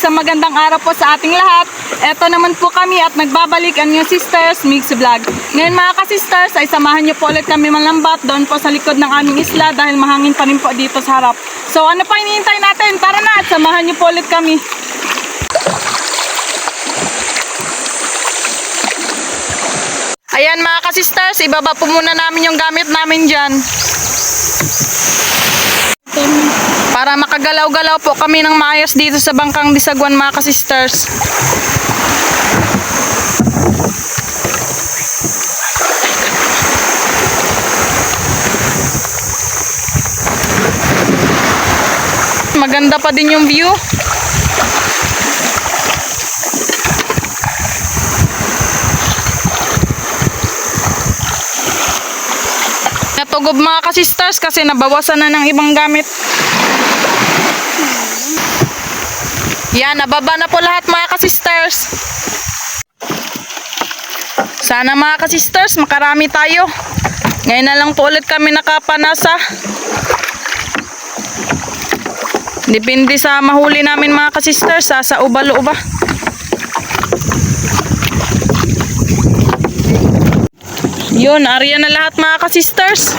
isang magandang araw po sa ating lahat. Eto naman po kami at nagbabalik ang new sisters Mix Vlog. Ngayon mga ka-sisters ay samahan niyo po ulit kami malambat doon po sa likod ng aming isla dahil mahangin pa rin po dito sa harap. So ano pa hinihintay natin? Tara na at samahan niyo po ulit kami. Ayan mga ka-sisters, ibaba po muna namin yung gamit namin dyan. Para makagalaw-galaw po kami ng maayos dito sa bangkang Disaguan mga ka-sisters. Maganda pa din yung view. Natugob mga ka-sisters kasi nabawasan na ng ibang gamit. Yan, nababa na po lahat mga ka-sisters. Sana mga ka-sisters makarami tayo. Ngayon na lang po ulit kami nakapanasa. Depende sa mahuli namin mga ka-sisters, sa ubalo-uba. Yun, area na lahat mga ka-sisters.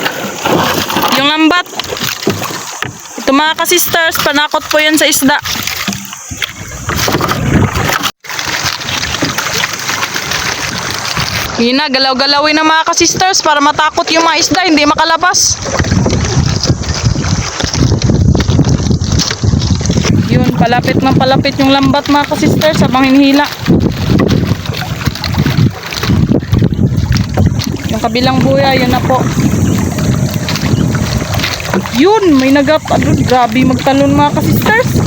Yung lambat. Ito mga ka-sisters, panakot po yan sa isda. Yun na, galaw-galawin na mga ka-sisters para matakot yung mga isda, hindi makalabas. Yun, palapit na palapit yung lambat mga ka-sisters habang hinihila. Yung kabilang buya, yun na po. Yun, may nagap-alun. Grabe magtalon mga ka-sisters.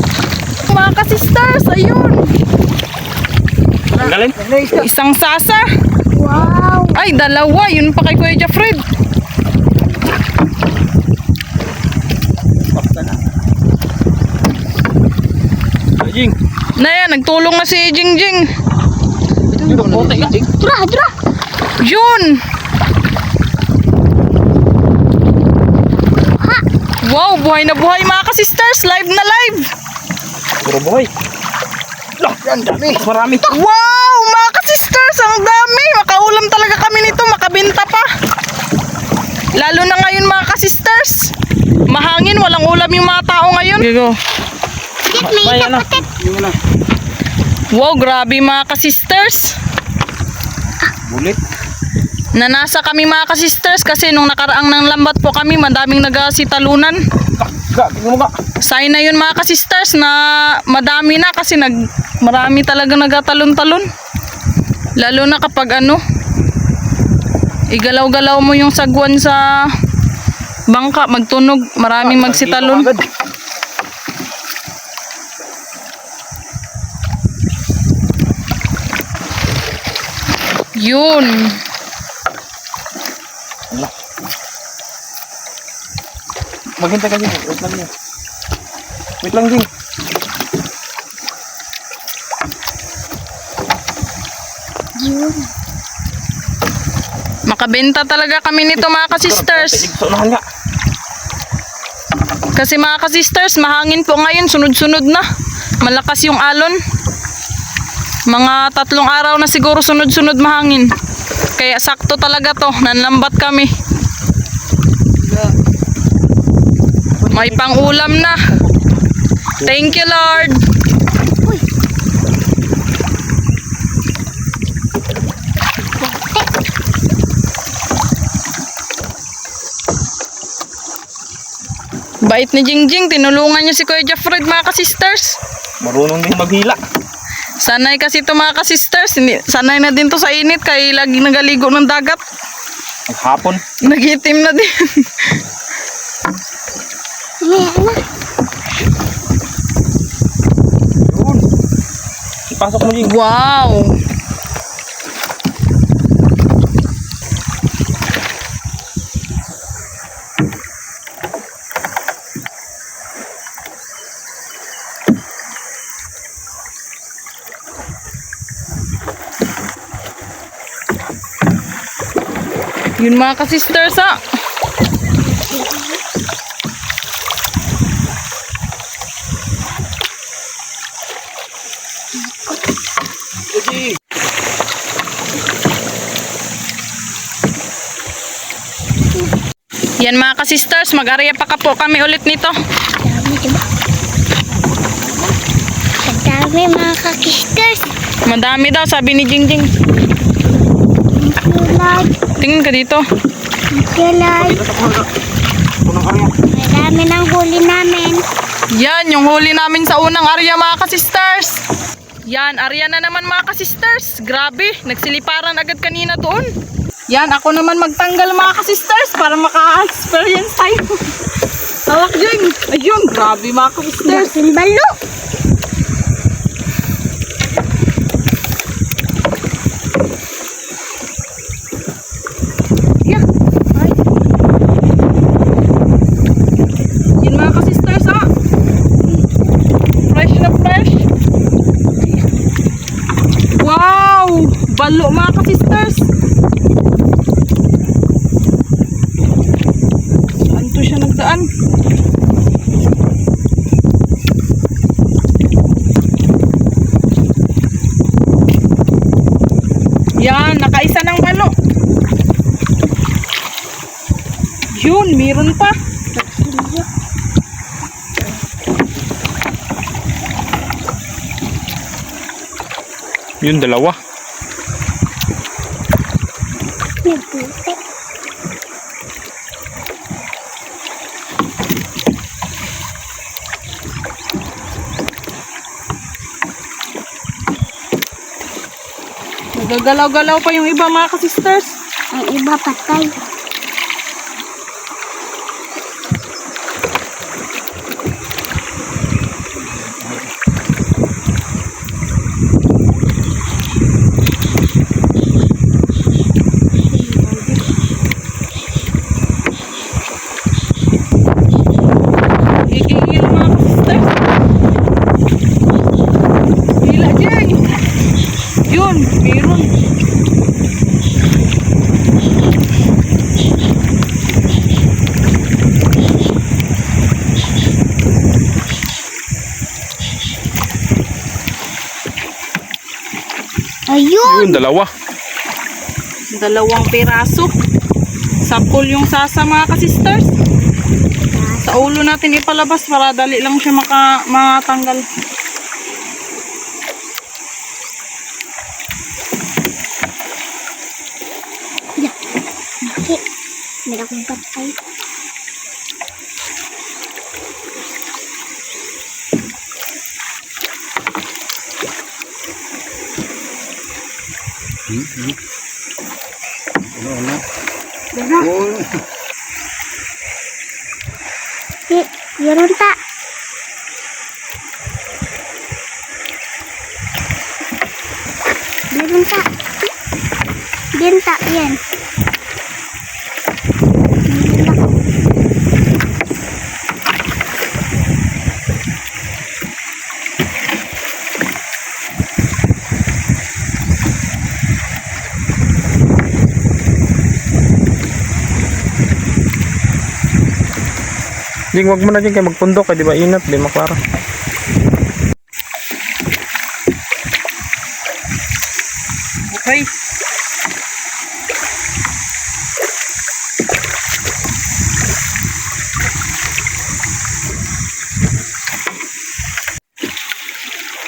Mga ka-sisters, ayun. Isang sasa. Wow! Ay, dalawa. Yun pa kay Kuya Jeffred. Jing. Na yan, nagtulong na si Jingjing. Dra! Yun. Ha! Wow, buhay na buhay mga ka-sisters. Live na live. Puro boy. Yan, dami. Marami. Wow, mga ka-sisters, ang dami. Makaulam talaga kami nito, makabenta pa. Lalo na ngayon mga ka-sisters. Mahangin, walang ulam yung mga tao ngayon. Go. May kaputit. Wow, grabe mga ka-sisters. Bulit. Nanasa kami mga ka-sisters kasi nung nakaraang ng lambat po kami, madaming nagasitalunan. Tingnan mo ka. Sign na yun mga ka-sisters na madami na kasi marami talaga nagatalon-talon. Lalo na kapag igalaw-galaw mo yung sagwan sa bangka, magtunog, maraming magsitalon. Yun. Maghintay ka dito. Wait lang din. Wait lang din. Makabenta talaga kami nito mga ka-sisters. Kasi mga ka-sisters, mahangin po ngayon, sunod-sunod na. Malakas yung alon. Mga 3 araw na siguro sunod-sunod mahangin. Kaya sakto talaga to, nanlambat kami. May pang-ulam na. Thank you, Lord. Bait ni Jingjing, tinulungan niya si Kuya Jeffred mga ka-sisters. Marunong din maghila. Sanay kasi ito mga ka-sisters, sanay na din to sa init kaya lagi nagaligo ng dagat. Hapon. Nagitim na din. Yun. Ipasok mo Jing. Wow. Yun mga ka-sisters Yan mga ka-sisters, mag-area pa ka po kami ulit nito. Dami, diba? Ang dami mga kakisters. Madami daw, sabi ni Jingjing. Thank you, Lord. Tingin ka dito. Thank you, Lord. Madami ng huli namin. Yan, yung huli namin sa unang area mga ka-sisters. Yan, area na naman mga ka-sisters. Grabe, nagsiliparan agad kanina doon. Yan, ako naman magtanggal mga ka-sisters para maka-experience tayo. Hawak dyan. Ayun, grabe mga ka-sisters. Dasin balo. Yeah. Ay. Yan mga ka-sisters ha. Fresh na fresh. Wow! Balo mga ka-sisters. Saan to siya nagdaan? Yan, nakaisa ng balo. Yun, meron pa. Yun, dalawa. Nagputi. Nagagalaw-galaw pa yung iba mga ka-sisters. Ang iba patay. Gigigil mga ka-sisters. Hila dyan. Yun, meron. Ayun. Yun, dalawa. Dalawang piraso. Sapol yung sasa mga ka-sisters. Sa ulo natin ipalabas para dali lang siya matanggal. Bakit? Meron akong patay. Meron ta. Meron ta. Meron ta, yan. Jing, wag mo na dyan kayo magpundok. Di ba inat, di maklara. Okay.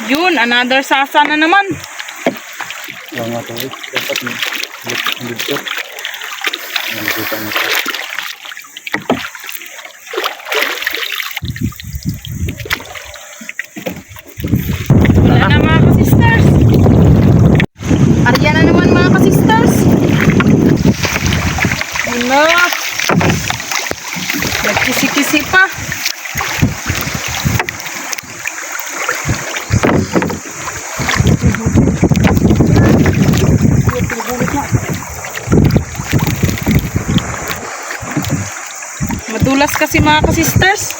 Yun, another sasa na naman. Oo nga ito. Dapat dito. Nakikita mo ito. Wala na mga ka-sisters. Arya na naman mga ka-sisters. Yun na. Nagkisi-kisi pa. Madulas kasi mga ka-sisters.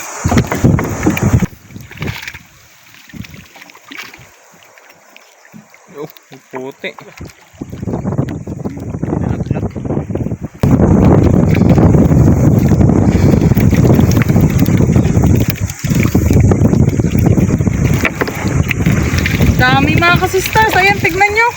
Oh, puti. Dami mga ka-sisters. Ayan, tignan nyo.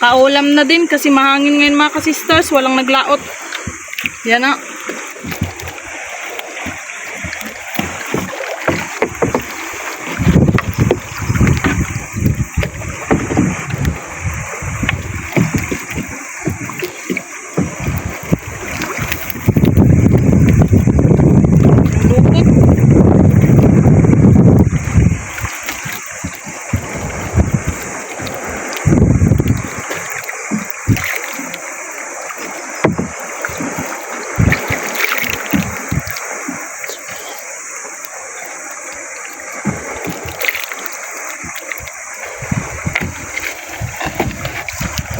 Makaulam na din kasi mahangin ngayon mga ka-sisters. Walang naglaot. Yan na.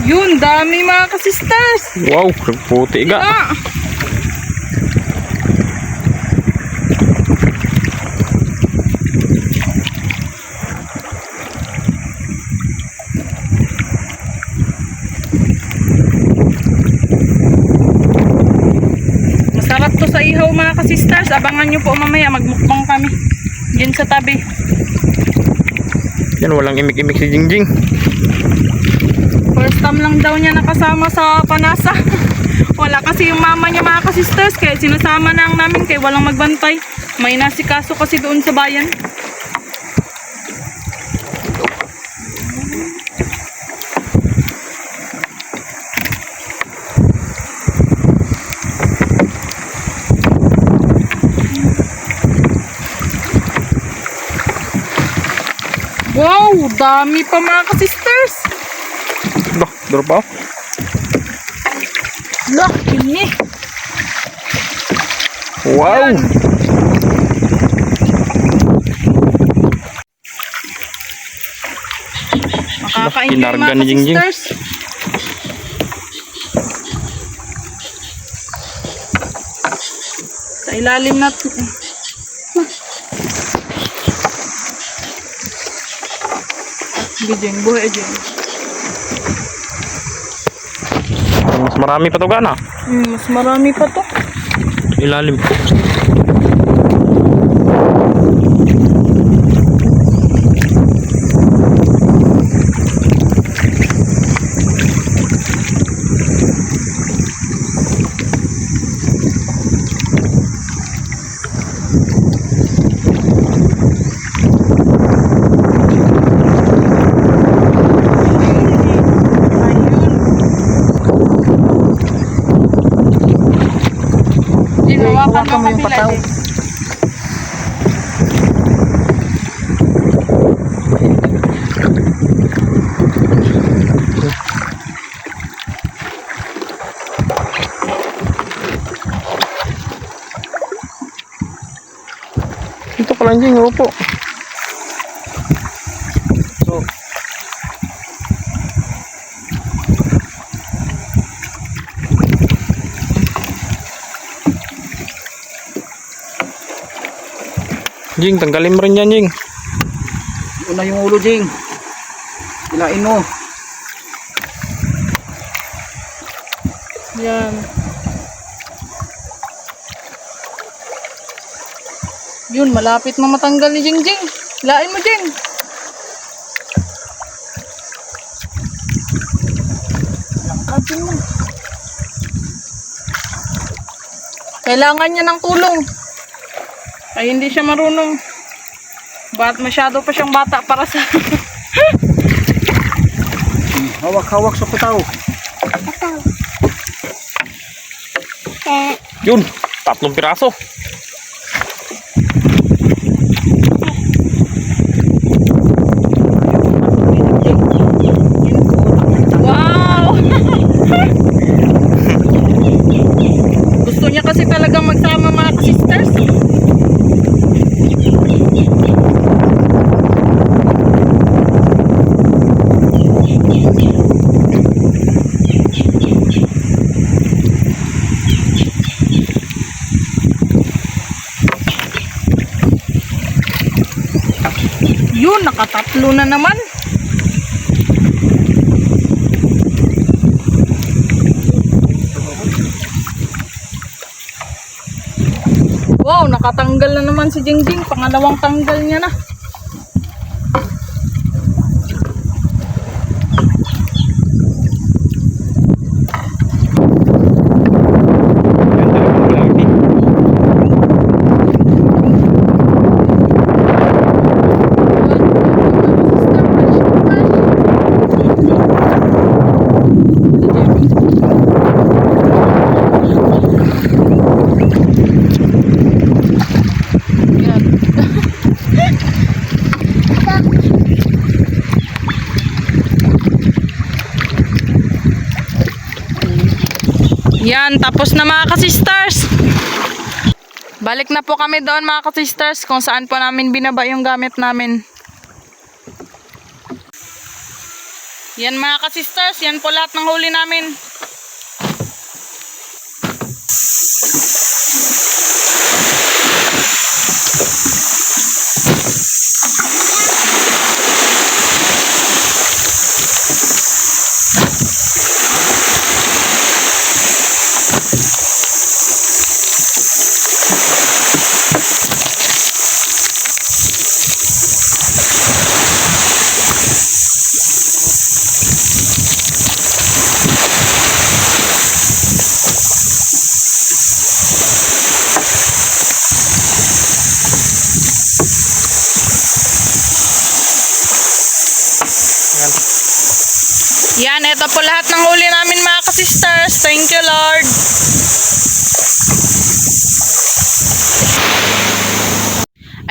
Yun, dami mga ka-sisters. Wow, puti ga. Ah. Masarap to sa ihaw mga ka-sisters. Abangan nyo po mamaya, magmukbang kami. Diyan sa tabi. Yan, walang imik-imik si Jingjing. First time lang daw niya nakasama sa panasa. Wala kasi yung mama niya mga ka-sisters, kaya sinasama na ang namin kaya walang magbantay. May nasikaso kasi doon sa bayan. Wow, dami pa mga ka-sisters. Loh, drop off. Lah, ini. Wow. Yan. Makakain kayo Kinarga mga ni Jingjing. ka-sisters. Sa ilalim na Bijeng, buhay dyan. Mas marami pa to gana. Mas marami pa to. Ilalim. Hawakan mo yung pataw. Ito pala Jing, upo. So, Jing, tanggalin mo rin yan, Jing. Una yung ulo, Jing. Hilain mo. Yan. Yun, malapit na matanggal ni Jingjing. Lain mo, Jing. Langkadin mo. Kailangan niya ng tulong. Ay, hindi siya marunong. Masyado pa siyang bata para sa... Hawak-hawak sa putaw. Pataw. Yun, 3 piraso. Wow! Gusto niya kasi talagang magsama mga sisters. Yun, nakatatlo na naman. Wow, nakatanggal na naman si Jingjing. Pangalawang tanggal niya na. Yan. Yan, tapos na mga ka-sisters. Balik na po kami doon mga ka-sisters kung saan po namin binaba yung gamit namin. Yan mga ka-sisters, yan po lahat ng huli namin. Yan, ito po lahat ng huli namin mga ka-sisters. Thank you, Lord.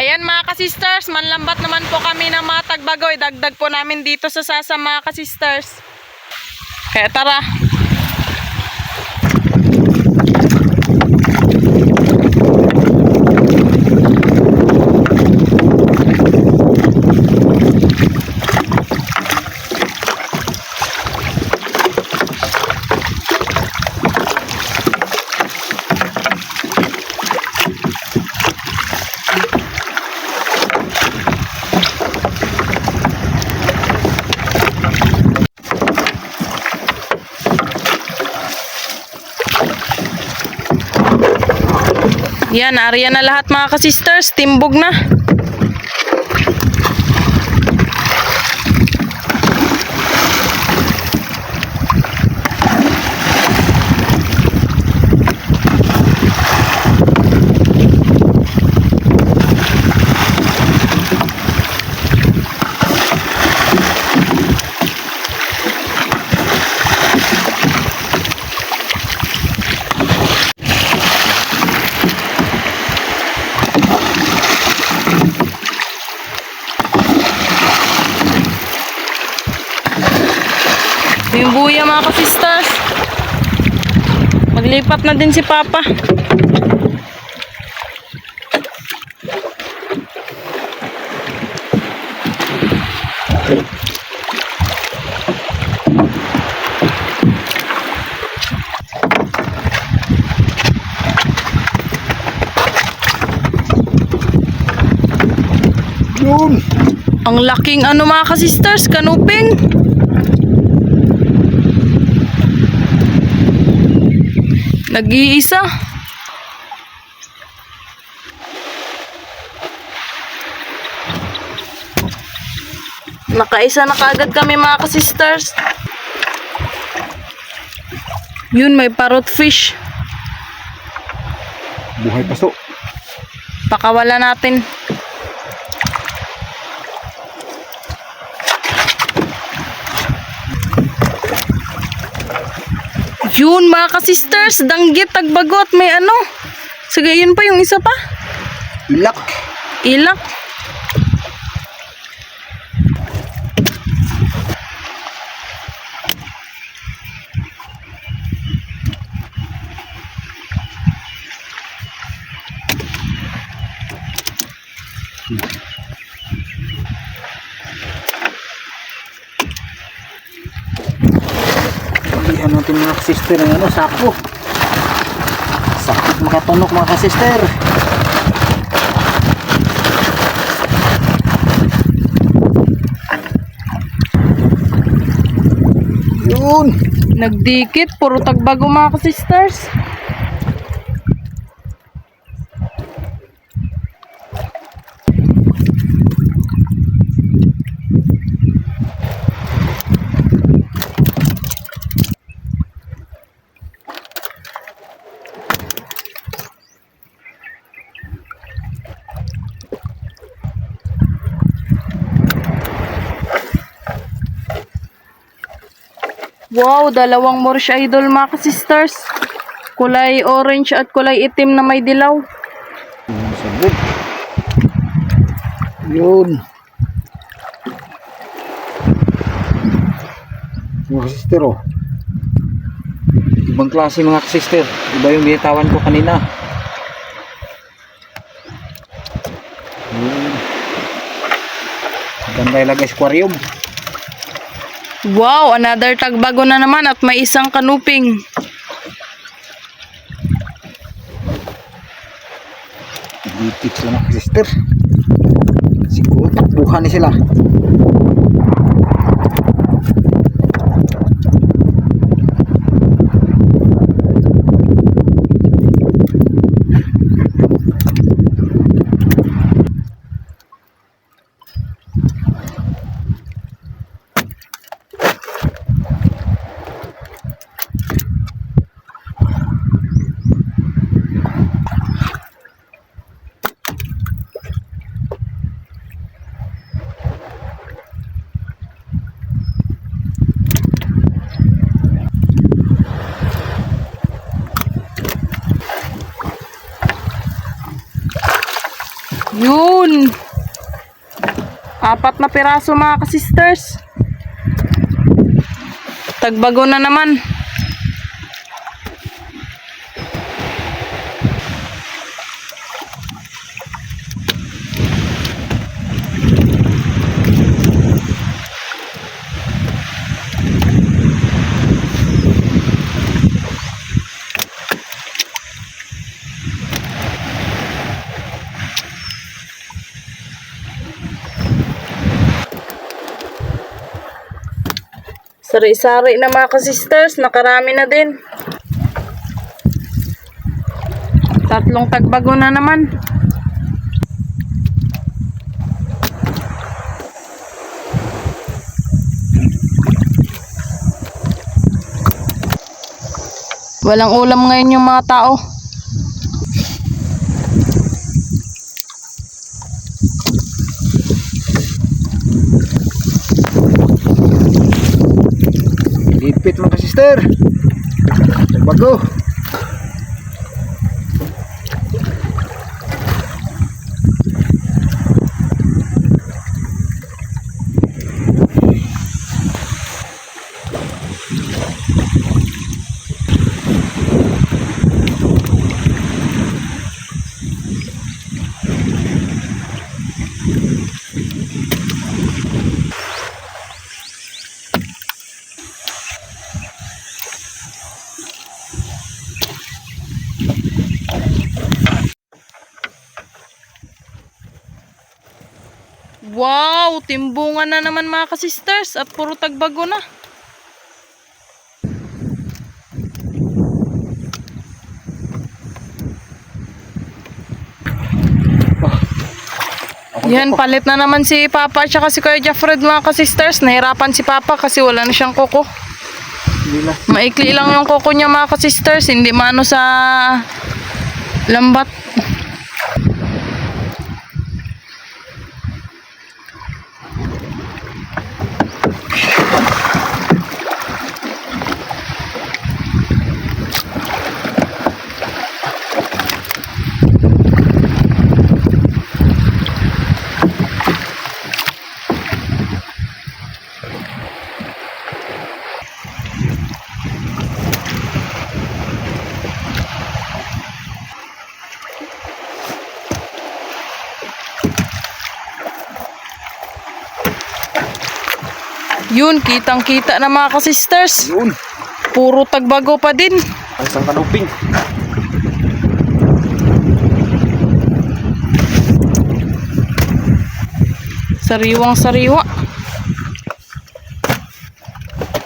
Ayan mga ka-sisters, manlambat naman po kami ng mga tagbagoy. Dagdag po namin dito sa sasa mga ka-sisters. Kaya tara. Yan, area na lahat mga ka-sisters. Timbog na. Yung buya mga ka-sisters. Maglipat na din si Papa. Yun! Ang laking ano mga ka-sisters, kanuping. Nag-iisa. Nakaisa na kaagad kami mga ka-sisters. Yun, may parrot fish. Buhay paso. Pakawala natin. Yun mga ka-sisters, danggit, tagbagot, may ano. Sige, yun pa yung isa pa. Ilak. Ilak. Bilihan natin mga ka-sister ng ano, sako. Sakit makatunok mga ka-sister. Yun! Nagdikit, puro tagbago mga ka-sisters. Wow, dalawang Moorish Idol mga sisters. Kulay orange at kulay itim na may dilaw. Sabog. Yun. Mga sister, oh. Ibang klase mga sister. Iba yung binitawan ko kanina. Yun. Ganda ilagay sa aquarium. Wow, another tagbago na naman at may isang kanuping. Bitik sila mga sister. Siguro takbuhan ni sila. Yun. 4 na piraso mga ka-sisters. Tagbago na naman. Sari-sari na mga ka-sisters, nakarami na din. 3 tagbago na naman. Walang ulam ngayon yung mga tao. Lipit mga sister. Bago. Wow, timbungan na naman mga ka-sisters at puro tagbago na. Yan, palit na naman si Papa at saka si Kuya Jeffred mga ka-sisters. Nahirapan si Papa kasi wala na siyang kuko. Maikli lang yung kuko niya mga ka-sisters, hindi maano sa lambat. Yun, kitang-kita na mga ka-sisters. Yun. Puro tagbago pa din. Ang isang kanuping. Sariwang-sariwa.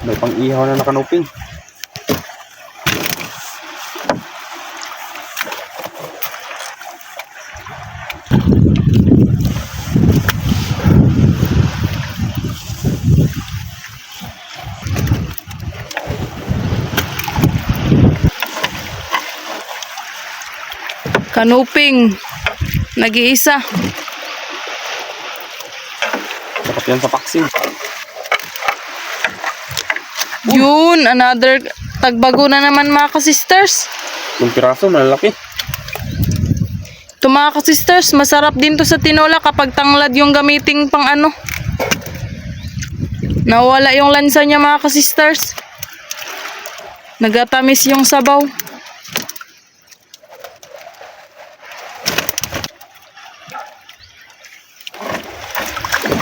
May pang-ihaw na kanuping. Kanuping. Nag-iisa. Dapat yan sa paksi. Yun, another tagbago na naman mga ka-sisters. Yung piraso, malalaki. Ito mga ka-sisters, masarap din to sa tinola kapag tanglad yung gamiting pang ano. Nawala yung lansa niya mga ka-sisters. Nagatamis yung sabaw.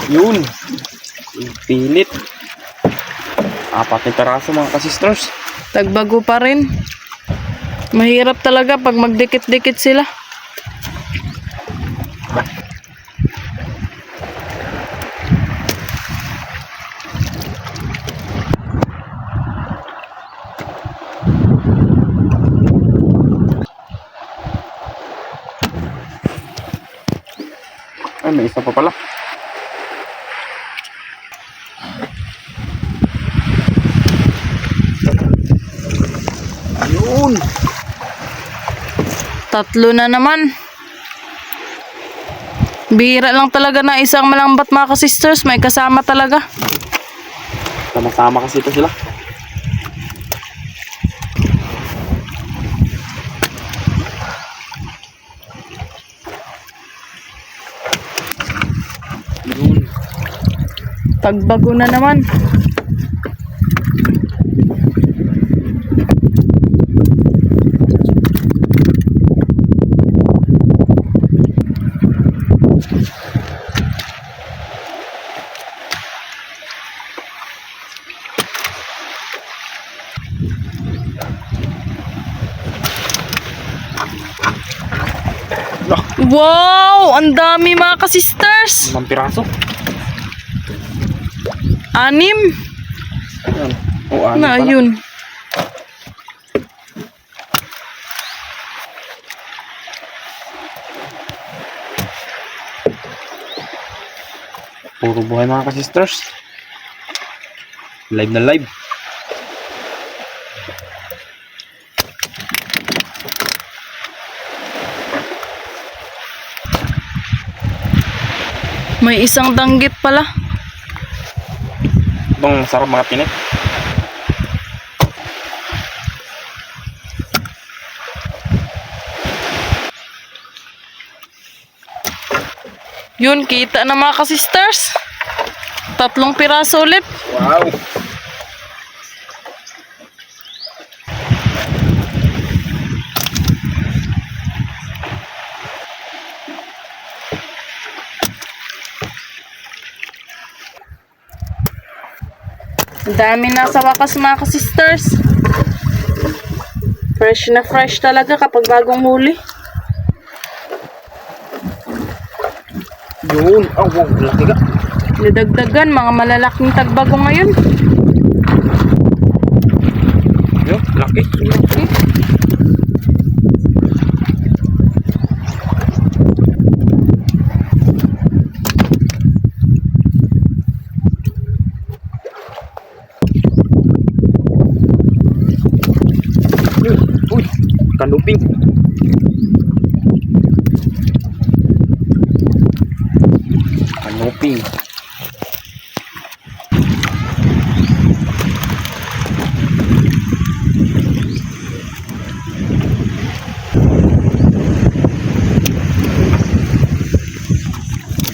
Yun. Pilit. 4 na piraso mga ka-sisters. Tagbago pa rin. Mahirap talaga pag magdikit-dikit sila. Ay, may isa pa pala. Ayun. 3 na naman. Bihira lang talaga na isang malambat mga ka-sisters. May kasama talaga. Sama-sama kasi ito sila. Yun. Tagbago na naman. Lah, Wow! Ang dami mga ka-sisters! 5 piraso. 6 Ayan. O, ano na pala. yun. Puro buhay mga ka-sisters. Live na live. May isang danggit pala. Itong sarap mga pinik. Yun, kita na mga ka-sisters. 3 piraso ulit. Wow. Ang dami na sa wakas mga ka-sisters. Fresh na fresh talaga kapag bagong huli. Yun. Oh, wow. Laki ka. Nidagdagan mga malalaking tagbago ngayon. Yun. Laki. Uy. Kanuping. Kanuping.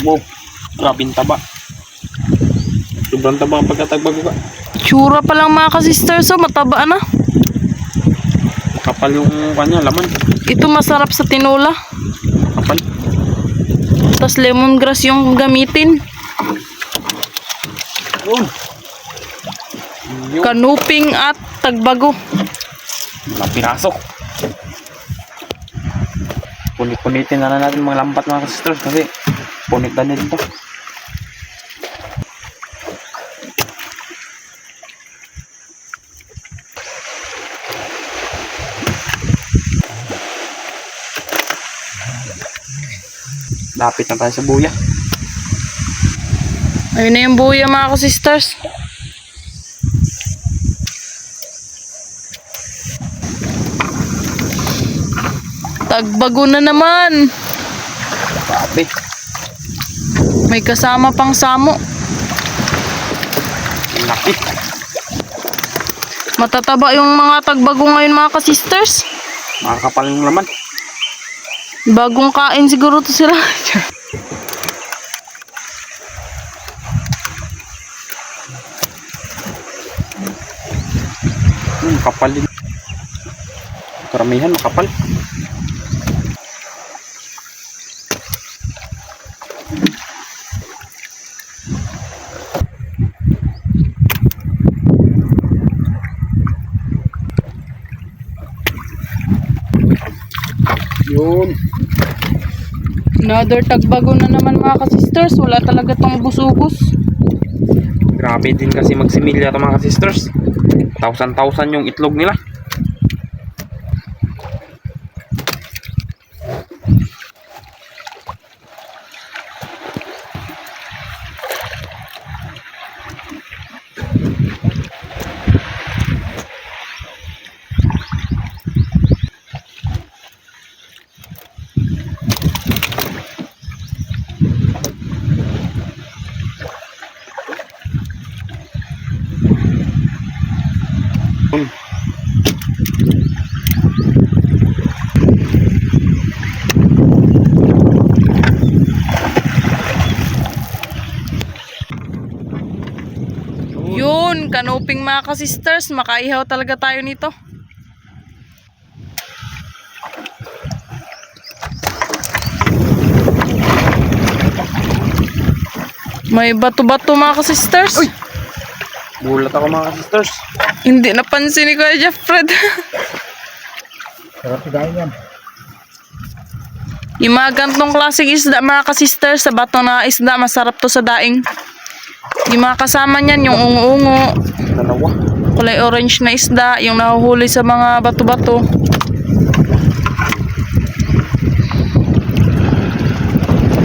Wow, grabing taba. Sobrang taba ang pagkatagbago ka. Tsura pa lang mga ka-sisters, so mataba na. Makapal yung kanya, laman. Ito masarap sa tinola. Makapal. Tapos lemongrass yung gamitin. Yun. Yun. Kanuping at tagbago. Mga piraso. Punit-punitin na natin mga lambat mga sisters kasi punit na nito. Lapit na tayo sa buya. Ayun na yung buya mga ka-sisters. Tagbago na naman. Grabe. May kasama pang samo. Laki. Matataba yung mga tagbago ngayon mga ka-sisters. Makakapal yung laman. Bagong kain siguro to sila. Makapal din. Karamihan makapal. Yun. Another tagbago na naman mga ka-sisters. Wala talaga tong ubus-ubos. Grabe din kasi magsimilya ito mga sisters. 1,000 yung itlog nila. Yun, kanuping mga ka-sisters. Makaihaw talaga tayo nito. May bato-bato mga ka-sisters. Gulat ako mga sisters. Hindi napansin ni Kuya Jeffred. Sarap sigayin yan. Yung mga gantong klaseng isda mga ka-sisters, sa bato na isda, masarap to sa daing. Yung mga kasama niyan, yung ungo-ungo, Dalawa. kulay orange na isda, yung nahuhuli sa mga bato-bato.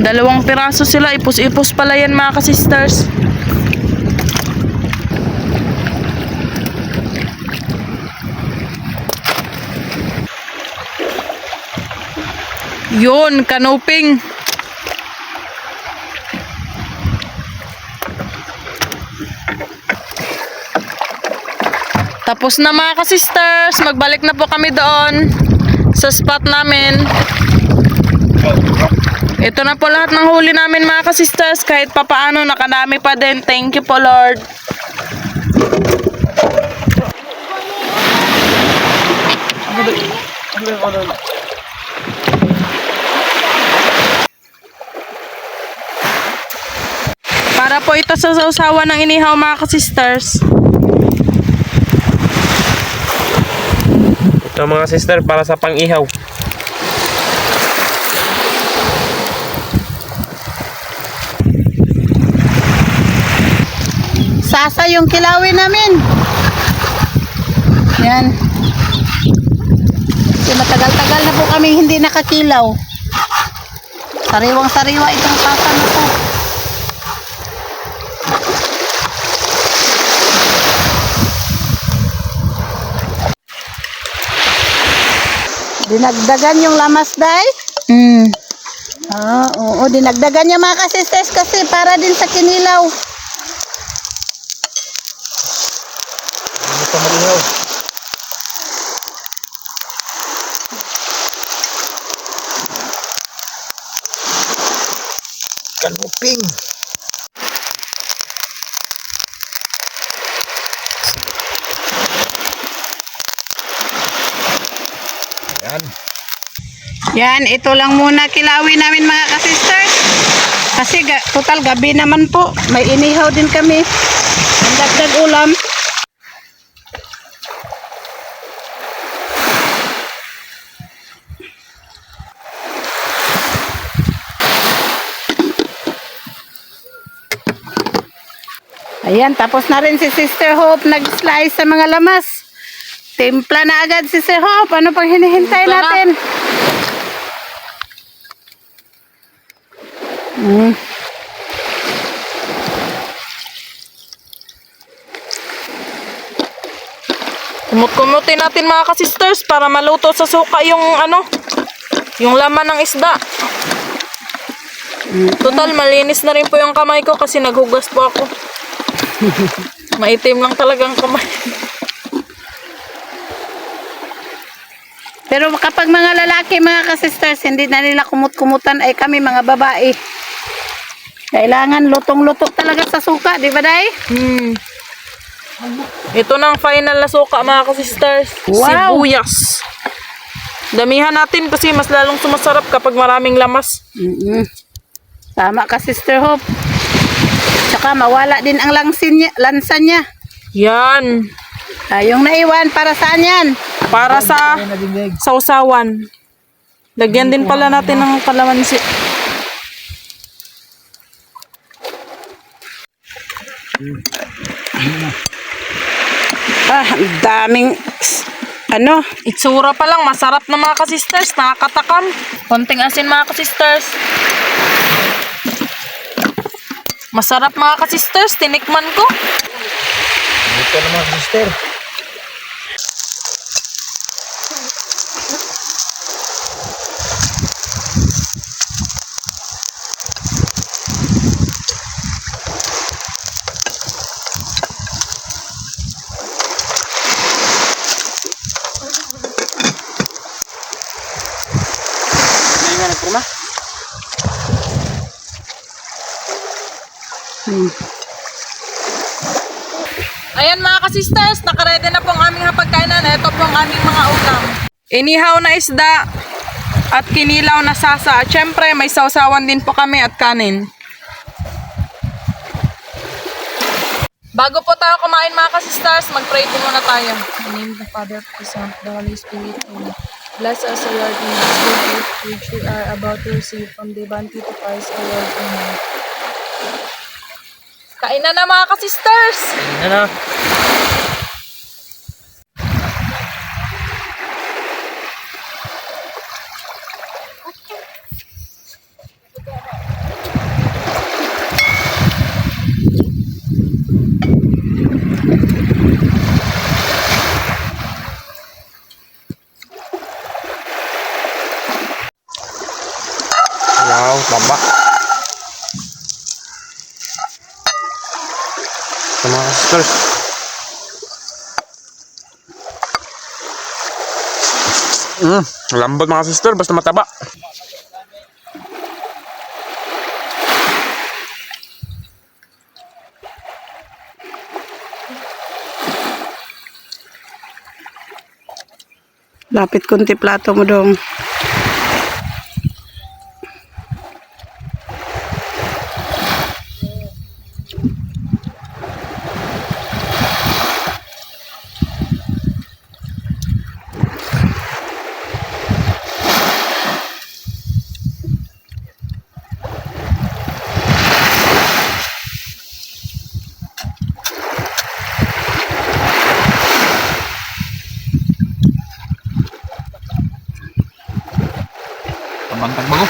Dalawang piraso sila, ipos-ipos pala yan mga ka-sisters. Yun, kanuping. Tapos na mga ka-sisters, magbalik na po kami doon sa spot namin. Ito na po lahat ng huli namin mga ka-sisters, kahit papaano nakadami pa din. Thank you po Lord. Para po ito sa sausawan ng inihaw mga ka-sisters. Ito mga sister para sa pang-ihaw. Sasa yung kilawin namin. Yan. Kasi matagal-tagal na po kami hindi nakakilaw. Sariwang-sariwa itong sasa na po. Dinagdagan yung lamas, day? Oo, dinagdagan niya mga kasistes kasi para din sa kinilaw. Ito mag-ihaw. Kanuping. Yan. Yan, ito lang muna kilawin namin mga kasisters. Kasi total gabi naman po. May inihaw din kami. Ang dagdag ulam. Ayan, tapos na rin si Sister Hope nag-slice sa mga lamas. Timpla na agad si Sister Hope. Ano pang hinihintay Timpla na. natin? Kumut-kumutin natin mga ka-sisters para maluto sa suka yung yung laman ng isda. Total, malinis na rin po yung kamay ko kasi naghugas po ako. Maitim lang talagang kamay. Pero kapag mga lalaki, mga ka-sisters, hindi na nila kumut-kumutan, ay kami mga babae. Kailangan lutong-luto talaga sa suka, di ba, Day? Ito na ang final na suka, mga ka-sisters. Wow! Sibuyas. Damihan natin kasi mas lalong sumasarap kapag maraming lamas. Tama ka, Sister Hope. Tsaka mawala din ang lansa niya. Yan. Yung naiwan, para saan yan? Para sa sausawan. Lagyan din pala natin ng kalamansi. Ang daming, Itsura pa lang, masarap na mga ka-sisters. Nakakatakam. Konting asin mga ka-sisters. Masarap mga ka-sisters. Tinikman ko. Ito na mga sister. Ayan mga ka-sisters, nakaredy na po ang aming hapagkainan. Ito po ang aming mga ulam. Inihaw na isda at kinilaw na sasa. At syempre, may sausawan din po kami at kanin. Bago po tayo kumain mga ka-sisters, mag-pray din muna tayo. In the name of the Father, the Son, the Holy Spirit. Amen. Bless us, O Lord, in this good gift which we are about to receive from the bounty of Christ, O Lord. Amen. Kain na mga ka-sisters! Ano? Wow, taba. Ito mga sisters. Lambot mga sister, basta mataba. lapit kunti plato mo dong. Tabantag bago.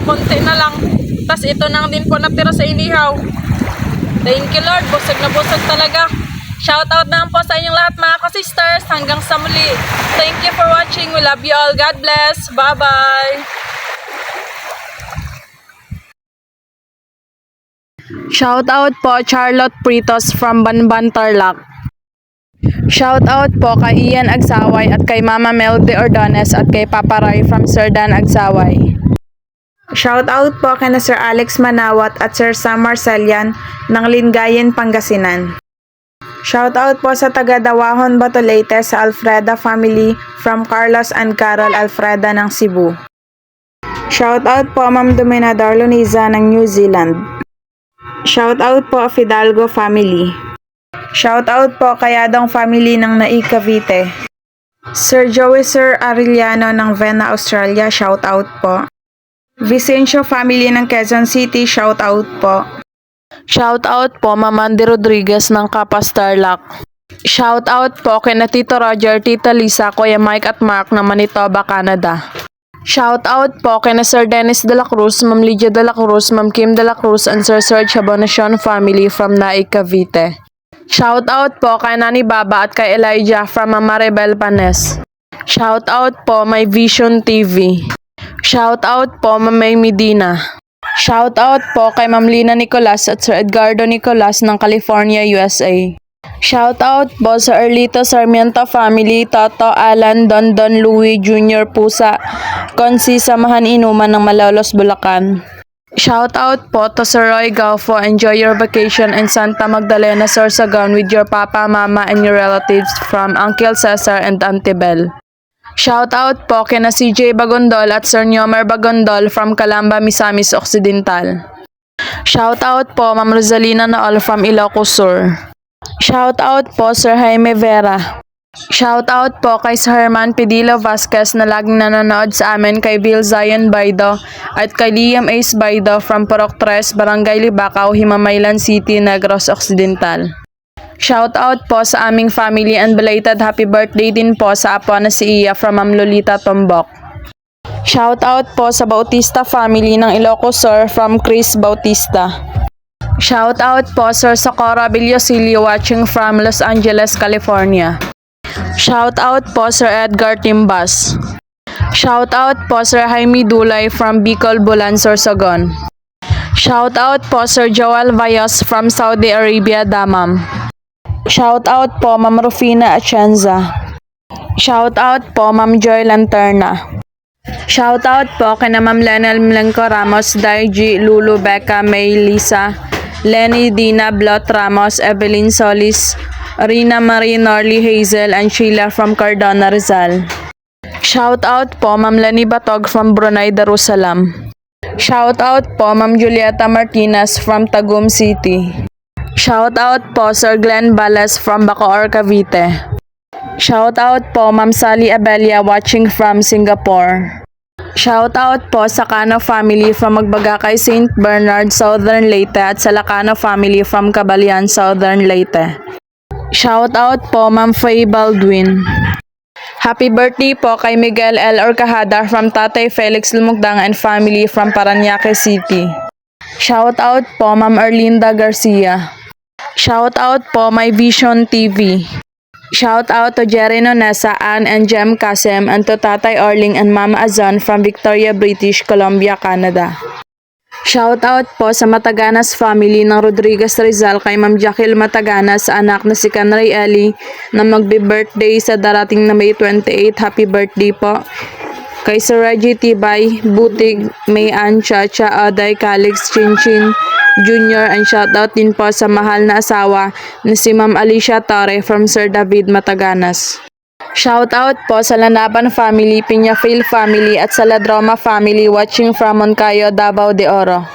konti na lang. Tapos ito na din po natira sa inihaw. Thank you Lord, busog na busog talaga. Shoutout na po sa inyong lahat mga ka-sisters. Hanggang sa muli. Thank you for watching. We love you all. God bless. Bye-bye. Shoutout po Charlotte Pritos from Banban, Tarlac. Shoutout po kay Ian Agsaway at kay Mama Mel de Ordones at kay Papa Ray from Sir Dan Agsaway. Shoutout po kay na Sir Alex Manawat at Sir Sam Marcelian ng Lingayen, Pangasinan. Shoutout po sa taga Dawahon, Batolete sa Alfreda family from Carlos and Carol Alfreda ng Cebu. Shoutout po Ma'am Domina Darloniza ng New Zealand. Shoutout po Fidalgo family. Shoutout po kay Adong family ng Nai Cavite. Sir Joey Sir Arellano ng Vena, Australia, shoutout po. Vicencio family ng Quezon City, shoutout po. Shoutout po Ma'am Mandy Rodriguez ng Capas, Tarlac. Shoutout po kay na Tito Roger, Tita Lisa, Kuya Mike at Mark ng Manitoba, Canada. Shoutout po kay na Sir Dennis de la Cruz, Ma'am Lydia de la Cruz, Ma'am Kim de la Cruz, and Sir Serge Habonacion family from Nai Cavite. Shoutout po kay Nani Baba at kay Elijah from Ma'am Maribel Panes. Shoutout po My Vision TV. Shoutout po Ma'am May Medina. Shoutout po kay Ma'am Lina Nicolas at Sir Edgardo Nicolas ng California, USA. Shoutout po sa Erlito Sarmiento family, Toto, Alan, Don Louie Jr. Pusa, Consi Samahan Inuman ng Malolos, Bulacan. Shoutout po to Sir Roy Gaufo. Enjoy your vacation in Santa Magdalena, Sorsogon with your papa, mama, and your relatives from Uncle Cesar and Auntie Bel. Shoutout po kina CJ Bagondol at Sir Nyomer Bagondol from Calamba, Misamis Occidental. Shoutout po Ma'am Rosalina Naol from Ilocos Sur. Shoutout po Sir Jaime Vera. Shoutout po kay Sir Herman Pedilo Vasquez na laging nanonood sa amin, kay Bill Zion Baido at kay Liam Ace Baido from Purok 3, Barangay Libacao, Himamaylan City, Negros Occidental. Shoutout po sa aming family and belated happy birthday din po sa apo na si Iya from Ma'am Lolita Tombok. Shoutout po sa Bautista family ng Ilocos Sur from Chris Bautista. Shoutout po Sir Socorro Villosilio watching from Los Angeles, California. Shoutout po Sir Edgar Timbas. Shoutout po Sir Jaime Dulay from Bicol, Bulan, Sorsogon. Shoutout po Sir Joel Vayos from Saudi Arabia, Damam. Shoutout po Ma'am Rufina Atienza. Shoutout po Ma'am Joy Lanterna. Shoutout po kina Ma'am Lenel Mlenco Ramos, Daiji, Lulu, Becca, May, Lisa, Lenny, Dina, Blot Ramos, Evelyn Solis, Rina Marie, Norly, Hazel, and Sheila from Cardona, Rizal. Shoutout po Ma'am Lani Batog from Brunei, Darussalam. Shoutout po Ma'am Julieta Martinez from Tagum City. Shoutout po Sir Glenn Balas from Bacoor, Cavite. Shoutout po Ma'am Sally Abelia watching from Singapore. Shoutout po sa Cano family from Magbagakay, St. Bernard, Southern Leyte at sa Lacano family from Cabalian, Southern Leyte. Shoutout po Ma'am Faye Baldwin. Happy birthday po kay Miguel L. Orcajada from Tatay Felix Lumugdang and family from Parañaque City. Shoutout po Ma'am Erlinda Garcia. Shoutout po My Vision TV. Shoutout to Jerry Nonesa, Ann and Jem Kasem, and to Tatay Orling and Mama Azan from Victoria, British Columbia, Canada. Shoutout po sa Mataganas family ng Rodriguez Rizal kay Ma'am Jaquil Mataganas sa anak na si Canray Eli na magbe-birthday sa darating na May 28. Happy birthday po. Kay Sir Reggie Tibay, Butig, May Ann, Chacha, Aday, Calix, Chinchin Jr. and shoutout din po sa mahal na asawa na si Ma'am Alicia Torre from Sir David Mataganas. Shoutout po sa Lanaban family, Piñafil family at sa Ladroma family watching from Moncayo, Davao de Oro.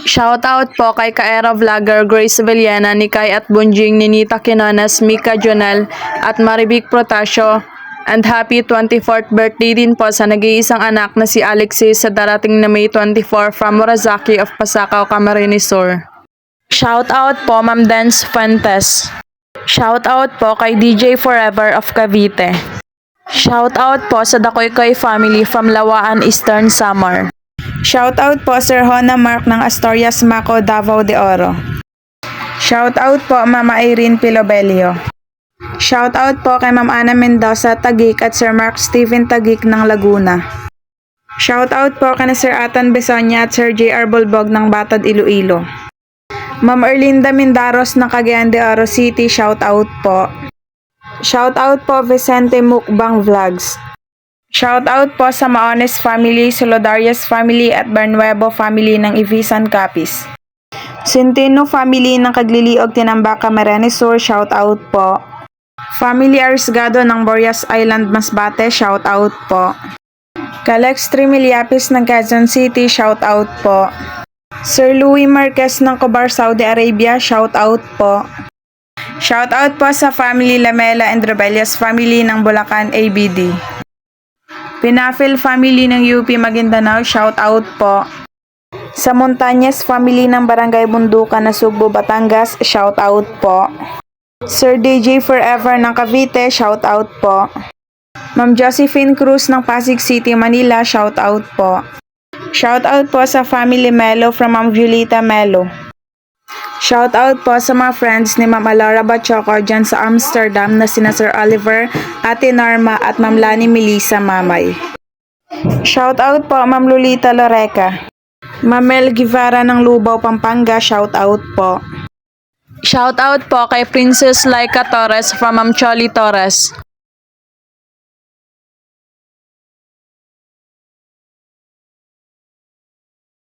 Shoutout po kay Kaera Vlogger, Grace Villena, Nikay at Bunjing, Ninita Quinones, Mika Jonel at Marivic Protasio. And happy 24th birthday din po sa nag-iisang anak na si Alexis sa darating na May 24 from Morazaki of Pasacao, Camarines Sur. Shoutout po Ma'am Dance Fuentes. Shoutout po kay DJ Forever of Cavite. Shoutout po sa Dakoykoy family from Lawaan, Eastern Samar. Shoutout po Sir Hona Mark ng Asturias, Maco, Davao de Oro. Shoutout po Mama Irene Pilobelio. Shoutout po kay Ma'am Ana Mendoza Taguig at Sir Mark Steven Taguig ng Laguna. Shoutout po kay Sir Atan Besonia at Sir J.R. Bulbog ng Batad, Iloilo. Ma'am Erlinda Mindaros ng Cagayan de Oro City, shoutout po. Shoutout po Vicente Mukbang Vlogs. Shoutout po sa Maones family, Solidarius family at Bernuevo family ng Ivisan Capiz. Centeno family ng Kagliliog, Tinambaca, Camarines Sur, shoutout po. Family Arisgado ng Boreas Island, Masbate, shoutout po. Kalex Trimiliapis ng Quezon City, shoutout po. Sir Louis Marquez ng Cobar, Saudi Arabia, shoutout po. Shoutout po sa family Lamela and Rebellious family ng Bulacan, ABD. Pinafil family ng UP Maguindanao, shoutout po. Sa Montañez family ng Barangay Bundukan na Sugbo, Batangas, shoutout po. Sir DJ Forever ng Cavite, shoutout po. Ma'am Josephine Cruz ng Pasig City, Manila, shoutout po. Shoutout po sa family Melo from Ma'am Violeta Melo. Shoutout po sa mga friends ni Ma'am Alara Bachoco dyan sa Amsterdam na sina Sir Oliver, Ate Norma at Ma'am Lani Melissa Mamay. Shoutout po Ma'am Lolita Loreca. Ma'am Mel Guevara ng Lubao, Pampanga, shoutout po. Shoutout po kay Princess Laika Torres from Ma'am Choli Torres.